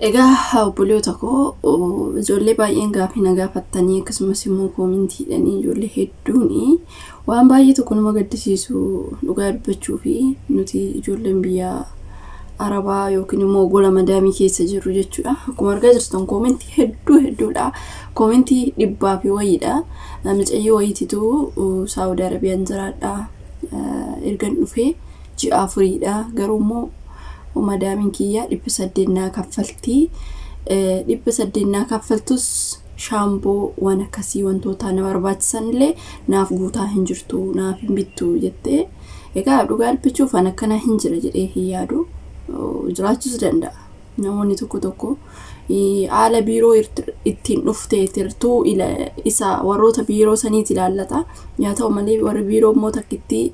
Egaa obboloota koo ijoollee baay'een gaaffii na gaafattanii akkasumas immoo koomintiidhaan ijoollee hedduun waan baay'ee tokko nama gaddisiisu dhugaa dubbachuu fi nuti ijoolleen biyya Arabaa yookiin immoo gola madaamii keessa jirru jechuudha. Akkuma argaa jirtan koomentii hedduudha. Koomentii dhibbaa fi wayiidha. Mucayyoo wayititu Saawudi Arabiyaan jiraadha. Ergan dhufee ji'a afuriidha. Garuu immoo madaamiin kiyya 800 kaffaltii. 800 kaffaltus shaamboo waan akkasii wantoota na barbaachisan illee naaf guutaa hin jirtu, naaf hin bittu jettee. Egaa dhugaa dubbachuuf an akkana hin jira jedhee hin yaadu. Jiraachus danda'a. Namoonni tokko haala biiroo ittiin dhuftee tirtuu isa warroota biiroo saniiti ilaallata. Yaa ta'u malee warri biiroo immoo takkitti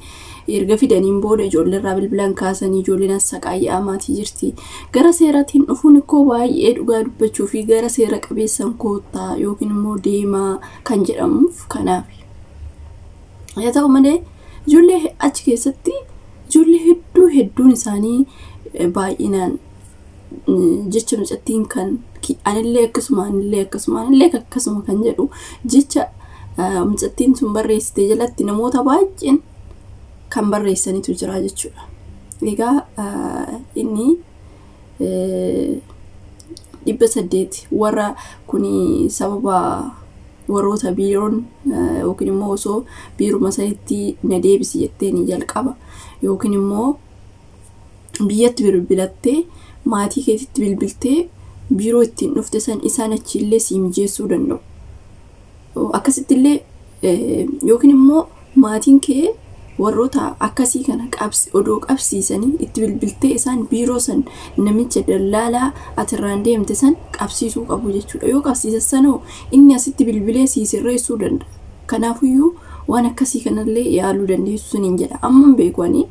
erga fidaniin booda ijoolleerraa bilbilan kaasanii ijoolleen assaqaayyaa maatii jirti. Gara seeraatiin dhufuun ikkoo baay'ee dhugaa dubbachuu fi gara seera qabeessan koottaa yookiin immoo deemaa kan jedhamuuf kanaaf. Yaa ta'u malee ijoollee achi keessatti ijoollee hedduun isaanii baay'inaan jecha mucattiin kan anillee akkasuma kan jedhu jecha mucattiin sun barreessite jalatti namoota baay'een kan barreessanitu jira jechuudha. Egaa inni 800 warra kuni sababa warroota biiroon yookiin immoo osoo biiruma sanitti na deebisi jettee ni jalqaba yookiin immoo biyyatti bilbilattee maatii keetitti bilbiltee biiroo ittiin dhufte san isaan achiillee si mijeessuu danda'u. Akkasitti illee yookiin immoo maatiin kee warroota akkasii kana odoo qabsiisanii itti bilbiltee isaan biiroo san namicha dalalaa irraan deemte san qabsiisuu qabu jechuudha. Yoo qabsiisanoo inni asitti bilbilee si sirreessuu danda'a. Kanaafiyyuu waan akkasii kanallee yaaluu dandeessu siniin jedha. Amma beekwanii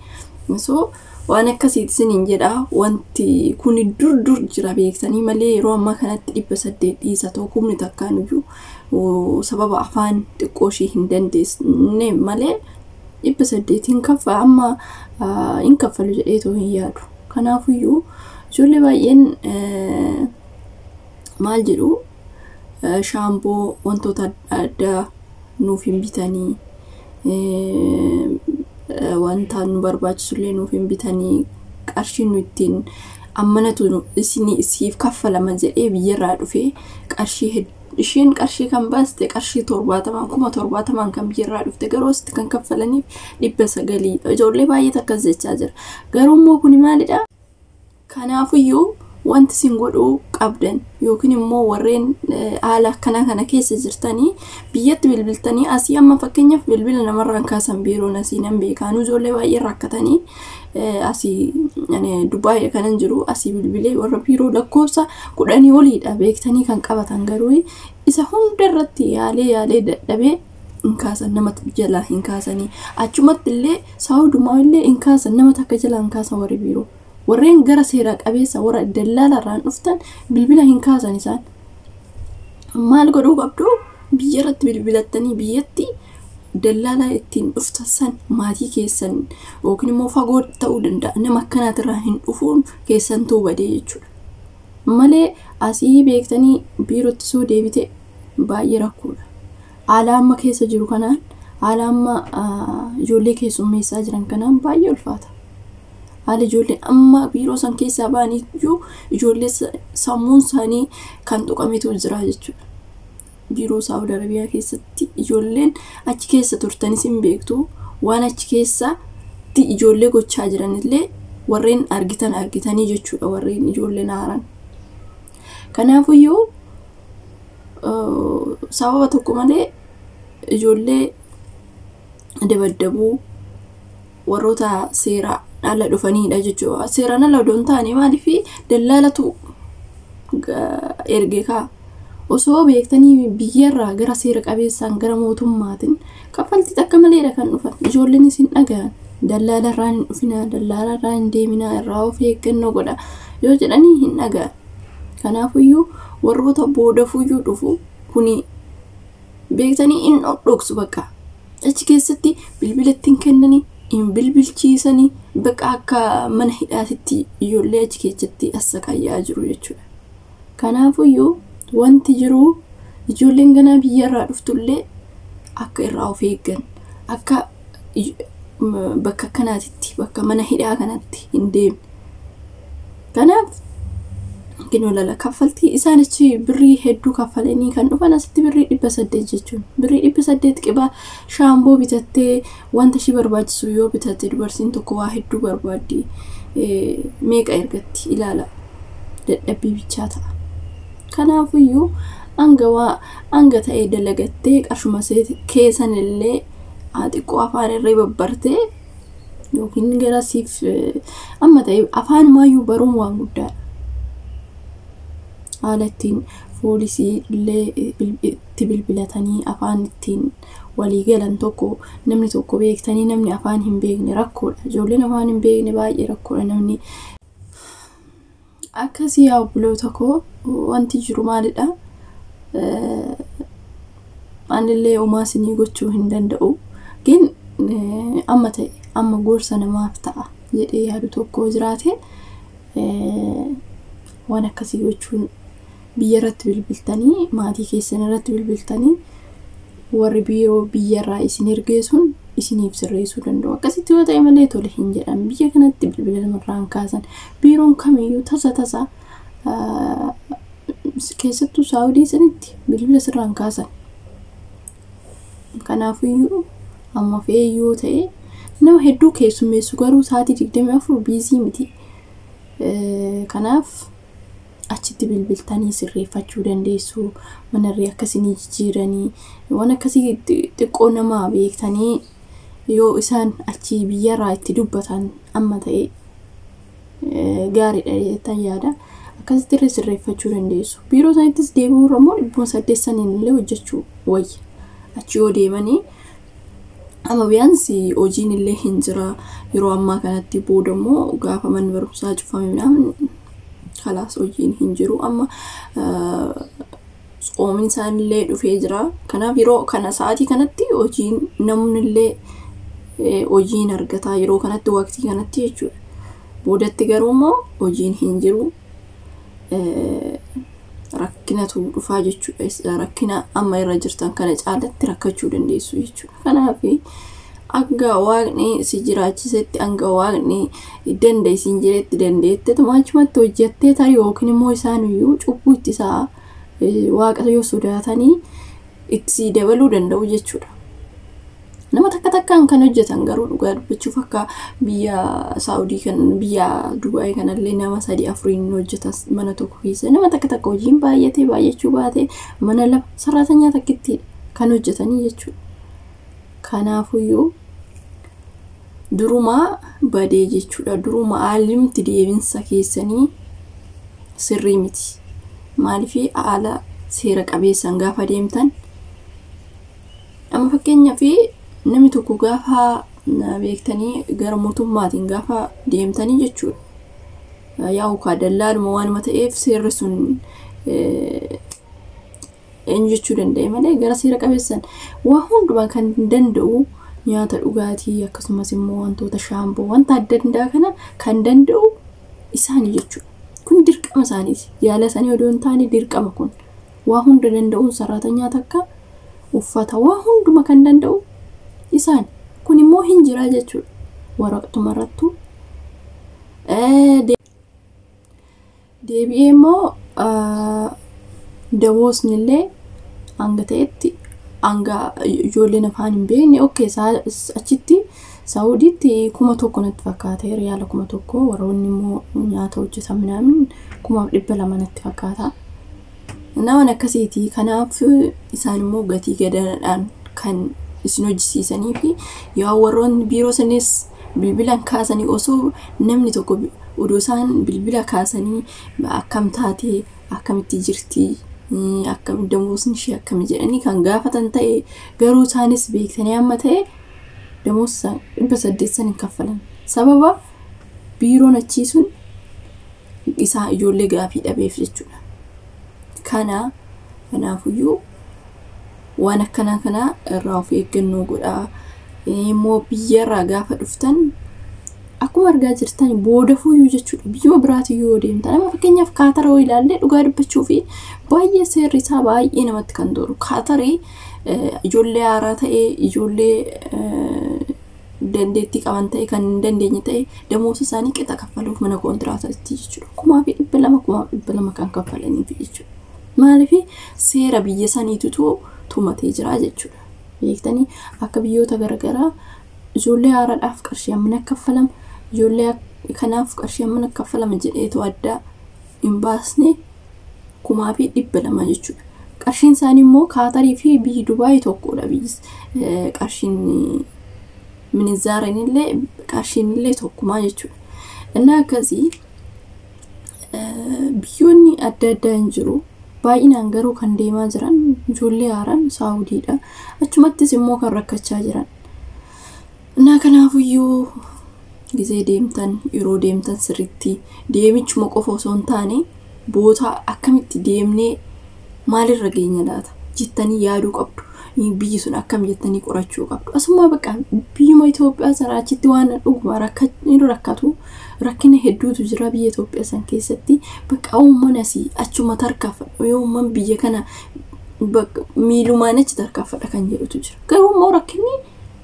so waan akkasiiti siniin jedha. Wanti kun dur jira beektanii malee yeroo ammaa kanatti 800 dhiisa ta'u kumni takkaan iyyuu sababa afaan xiqqooshii hin dandeessine malee 800 amma hin kaffalu jedheetoo hin yaadu. Kanaafiyyuu ijoollee baay'een maal jedhu shaamboo wantoota adda nuuf hin bitanii wanta nu barbaachisullee nuuf hin bitanii qarshii nu ittiin ammanatu isiif kaffalama jedhee biyyarraa dhufee qarshii isheen qarshii kan baaste qarshii 70,000 kan biyyarraa dhufte garuu asitti kan kaffalaniif 900. Ijoollee baay'ee akkas jechaa jira. Garuu immoo kun maalidha? Kanaafiyyuu wanti sin godhuu qabdan yookiin immoo warreen haala kana keessa jirtanii biyyatti bilbiltanii asii amma fakkeenyaaf bilbila namarraan kaasan biiroon asii nan beekaanu ijoollee baay'ee rakkatanii asii Dubaay kanan jiru asii bilbilee warra biiroo lakkoofsa 10 oliidha beektanii kan qabatan garuu isa hunda irratti yaalee dadhabee hin kaasan nama jalaa hin kaasanii achumatti illee Saawudumaa illee hin kaasan nama takka jalaa hin kaasan warri biiroo. Warreen gara seera qabeessa warra dalalarraan dhuftan bilbila hin kaasan isaan. Maal godhuu qabdu? Biyyarratti bilbilattanii biyyatti dalalaa ittiin dhuftan maatii keessan yookiin immoo fagoo ta'uu danda'a. Nama akkanaatirraa hin dhufuun keessan tuubadee jechuudha. Malee asii beektanii biirootti soo deebite baay'ee rakkoodha. Haala amma keessa jiru kanaan haala amma ijoollee keessummeessaa jiran kanaan baay'ee ulfaata. Haala ijoollee amma biiroo san keessaa ba'anii ijoollee sammuun isaanii kan tuqametu jira jechuudha. Biiroo Saawudi Arabiyaa keessatti ijoolleen achi keessa turtanis hin beektu waan achi keessatti ijoollee gochaa jiranillee warreen argitanii jechuudha warreen ijoolleen haaran. Kanaafiyyuu sababa tokko malee ijoollee dabaddabuu warroota seeraa ala dhufaniidha jechuudha. Seeraan ala odoon taane maaliif dalalatu ergeekaa osoo beektanii biyyarraa gara seera qabeessaan gara mootummaatiin kaffaltii akka maleedha kan dhufan. Ijoolleen isin dhagahan dalalarraan hin dhufinaa, dalalarraan hin deeminaa, irraa of eeggannoo godha yoo jedhanii hin dhagahan. Kanaafiyyuu warroota boodafuyyuu dhufu kuni beektanii hin dhoksu bakka. Achi keessatti bilbila ittiin kennanii in bilbilchiisanii bakka akka mana hidhaatitti ijoollee achi keessatti assaqayyaa jiru jechuudha. Kanaafuyyuu wanti jiru ijoolleen ganaa biyyarraa dhuftullee akka irraa of eeggan akka bakka kanaatitti bakka mana hidhaa kanatti hin deemne. Kanaaf ginolala kaffaltii isaan achi birrii hedduu kaffalanii kan dhufan asitti birrii 800 jechuun birrii 800 qibaa shaamboo bitattee wanta shi barbaachisu yoo bitatte dubartiin tokko waa hedduu barbaaddi meeqa ergatti ilaala dadhabbii bichaa ta'a. Kanaafuyyuu anga ta'ee dalagattee qarshuma keessanillee xiqqoo afaan irree babbartee yookiin garasiif amma ta'e afaan maayyuu baruun waan guddaadha. Haala ittiin poolisii illee itti bilbilatanii afaan ittiin walii galan tokko namni tokko beektanii namni afaan hin beekne rakkoodha. Ijoolleen afaan hin beekne baay'ee rakkoodha. Namni akkasii yaa obboloota koo wanti jiru maalidha? Anillee homaa sinii gochuu hin danda'u. Gin amma ta'e amma gorsa namaaf ta'a jedhee yaadu tokko jiraate waan akkasii gochuun biyya irratti bilbiltanii maatii keessan irratti bilbiltanii warri biiroo biyyarraa isin ergeessuun isiniif sirreessuu danda'u. Akkasitti yoo ta'e malee tole hin jedhan biyya kanatti bilbila namarraan kaasan biiroon kamiyyuu tasa keessattuu Saawudii sanitti bilbila sirraan kaasan. Kanaafiyyuu amma feeyyoo ta'e nama hedduu keessummeessu garuu sa'aatii 24 biizii miti. Kanaaf achitti bilbiltanii sirreeffachuu dandeessu. Manarree akkasii jijjiiranii waan akkasii xiqqoo nama beektanii yoo isaan achi biyyarraa itti dubbatan amma ta'e gaariidha jettan yaada. Akkasitti sirreeffachuu dandeessu. Biiroo sanittis deebi'uun immoo 800 illee hojjechuu wayya. Achi yoo deemanii amma biyaansi hojiin illee hin jira yeroo ammaa kanatti booda immoo gaafa manni barumsaa cufame midhaan kalaas hojiin hin jiru amma oomin isaan illee dhufee jira. Kanaaf yeroo kana sa'aatii kanatti hojiin namni illee hojiin argata yeroo kanatti waqtii kanatti jechuudha. Boodatti garuu immoo hojiin hin jiru. Rakkinatu dhufaa jechuudha. Rakkina amma irra jirtan kana caalatti rakkachuu dandeessu jechuudha. Kanaaf akka waaqni si jiraachisetti akka waaqni dandeessiin jireetti dandeette tumaachumatti hojjettee tarii yookiin immoo isaaniyyuu cubbuu ittisaa waaqa yoo sodaatanii itti dabaluu danda'u jechuudha. Nama takkaan kan hojjetan garuu dhugaa dubbachuuf akka biyya Saawudii kan biyya Dubaay kanallee nama 3-4 hojjetas mana tokko keessa nama takka hojiin baay'achuu baate mana lama saraatanyaa takkitti kan hojjetanii jechuudha. Kanaafuyyuu duruma badee jechuudha. Duruma haalimti deebinsa keessanii sirrii miti. Maaliif haala seera qabeessan gaafa deemtan amma fakkeenyaaf namni tokko gaafa beektanii gara mootummaatiin gaafa deemtanii jechuudha. Yaa'u ka dallaaluma waan ta'eef seerri sun jechuu danda'e malee gara seera qabeessan waa hundumaa kan danda'u nyaata dhugaatii akkasumas immoo wantoota shaamboo wanta adda addaa kana kan danda'u isaanii jechuudha. Kun dirqama isaaniiti. Yaala isaanii odoo hin taane dirqama kun. Waa hunda danda'uun saraatanyaa takka uffata waa hunduma kan danda'u isaan. Kun immoo hin jiraa jechuudha. Waraqtuma irrattu. Deebi'ee immoo dawoosnillee hanga ta'etti hanga ijoolleen afaan hin beekne achitti Saawudiitti 1,000 natti fakkaata. Riyaala 1,000 warroonni immoo nyaata hojjetan midhaan 200 natti fakkaata. Nama akkasiiti. Kanaaf isaan immoo gatii gadaadhaan kan isin hojjisiisanii fi yoo warroonni biiroo sanis bilbilan kaasanii osoo namni tokko odoo isaan bilbila kaasanii akkam taate akkamitti jirti akkam damoosni ishee akkam jedhanii kan gaafatan ta'e garuu isaanis beektanii amma ta'e damoosa 800 hin kaffalan. Sababa biiroon achiisuun isaa ijoollee gaafii dhabeef jechuudha. Kanaafuyyuu waan akkana irraa of eeggannoo godhaa. Immoo biyyarraa gaafa dhuftan akkuma argaa jirtan booda fuuyuu jechuudha. Biyyuma biraatti yoo deemtan amma fakkeenyaaf Kaataroo ilaallee dhugaa dubbachuu fi baay'ee seerri isaa baay'ee namatti kan tolu. Kaataree ijoollee haaraa ta'ee ijoollee dandeettii qaban ta'e kan hin dandeenye ta'e damoosa isaanii qixa kaffaluuf mana kontiraataatti jechuudha. 2,200 kan kaffalaniif jechuudha. Maaliif seera biyya saniitu tumatee jira jechuudha. Beektanii akka biyyoota garagaraa ijoollee haaraadhaaf qarshii hammana kaffalama, ijoollee kanaaf qarshii hammana kaffalama jedheetu adda hin baasne 2,200 jechuudha. Qarshiin isaanii immoo Kaatarii fi biyyi Dubaay tokkodha. Biyyi qarshiin minizaaranillee qarshiinillee tokkuma jechuudha. Innaa akkasii biyyoonni adda addaa hin jiru. Baay'inaan garuu kan deemaa jiran ijoollee haaraan Saawudiidha. Achumattis immoo kan rakkachaa jiran. Innaa kanaafiyyuu gizee deemtan yeroo deemtan siritti deemichuma qofa osoo hin taane boota akkamitti deemnee maalirra geenya laata jettanii yaaduu qabdu. Biyyi sun akkam jettanii qorachuu qabdu. Asuma bakka biyyuma Itoophiyaa saraachitti waan dhuguma rakkatu rakkina hedduutu jira biyya Itoophiyaa san keessatti. Bakka uummanni asii achuma tarkaanfadha. Yoo uummanni biyya kana miilumaan achi tarkaanfadha kan jedhutu jira. Garuu immoo rakkinni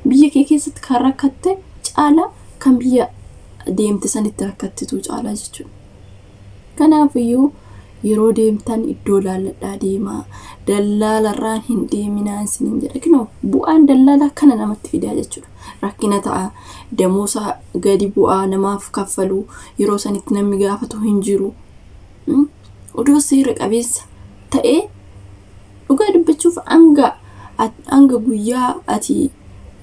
biyya kee keessatti kan rakkatte caala kan biyya deemte sanitti rakkattitu caala jechuudha. Kanaafiyyuu yeroo deemtan iddoo laalladhaa deemaa. Dalalarraan hin deeminaa isiniin jedha. Kunoo bu'aan dalala kana namatti fidaa jechuudha. Rakkina ta'a. Damoosa gadi bu'aa namaaf kaffalu yeroo sanitti namni gaafatu hin jiru. Odoo seera qabeessa ta'ee dhugaa dubbachuuf hanga guyyaa ati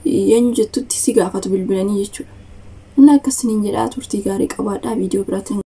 eenyu jettutti si gaafatu bilbilanii jechuudha. Inni akkasiniin jedhaa turtii gaarii qabaadhaa viidiyoo biraatiin.